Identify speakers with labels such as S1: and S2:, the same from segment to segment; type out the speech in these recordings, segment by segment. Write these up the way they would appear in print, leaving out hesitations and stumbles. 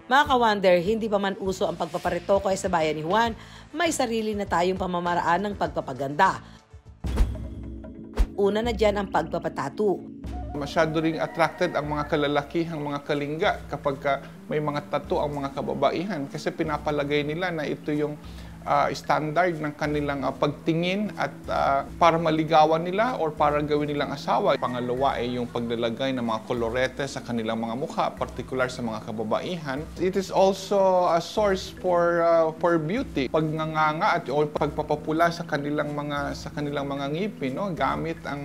S1: Mga ka-wonder, hindi pa man uso ang pagpaparitoke sa bayan ni Juan, may sarili na tayong pamamaraan ng pagpapaganda. Una na dyan ang pagpapatattoo.
S2: Masyado ring attracted ang mga kalalakihang mga kalingga kapag may mga tattoo ang mga kababaihan kasi pinapalagay nila na ito yung standard ng kanilang pagtingin at para maligawan nila or para gawin nilang asawa. Pangalawa ay yung paglalagay ng mga kolorete sa kanilang mga mukha, particular sa mga kababaihan. It is also a source for beauty. Pagnganganga at o pagpapapula sa kanilang mga ngipin, no? Gamit ang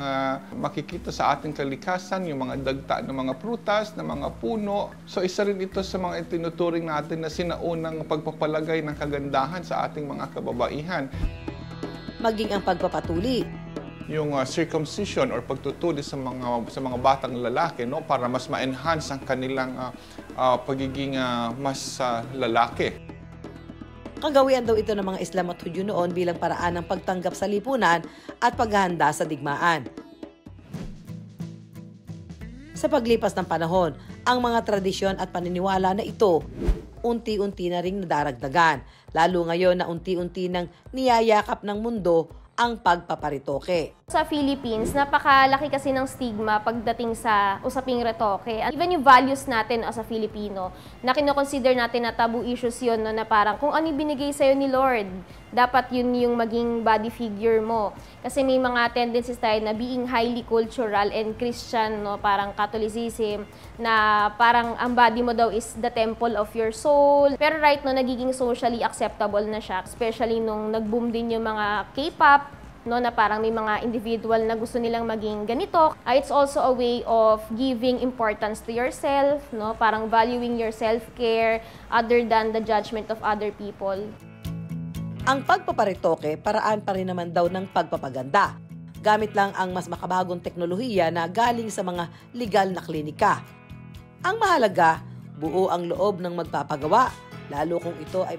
S2: makikita sa ating kalikasan, yung mga dagta ng mga prutas, ng mga puno. So isa rin ito sa mga itinuturing natin na sinaunang pagpapalagay ng kagandahan sa ating mga kababaihan.
S1: Maging ang pagpapatuli.
S2: Yung circumcision or pagtutuli sa mga batang lalaki, no, para mas ma-enhance ang kanilang pagiging mas lalaki.
S1: Kagawian daw ito ng mga Islam at Hudyo noon bilang paraan ng pagtanggap sa lipunan at paghahanda sa digmaan. Sa paglipas ng panahon, ang mga tradisyon at paniniwala na ito unti-unti na ring nadaragdagan, lalo ngayon na unti-unti nang niyayakap ng mundo ang pagpaparitoke.
S3: Sa Philippines, napakalaki kasi ng stigma pagdating sa usaping retoke. Even yung values natin as a Filipino, na kinoconsider natin na taboo issues yun, no, na parang kung ano binigay sa'yo ni Lord, dapat yun yung maging body figure mo. Kasi may mga tendencies tayo na being highly cultural and Christian, no, parang Catholicism, na parang ang body mo daw is the temple of your soul. Pero right no, nagiging socially acceptable na siya, especially nung nag-boom din yung mga K-pop, no, na parang may mga individual na gusto nilang maging ganito. It's also a way of giving importance to yourself, no, parang valuing your self-care other than the judgment of other people.
S1: Ang pagpaparitoke, paraan pa rin naman daw ng pagpapaganda. Gamit lang ang mas makabagong teknolohiya na galing sa mga legal na klinika. Ang mahalaga, buo ang loob ng magpapagawa, lalo kung ito ay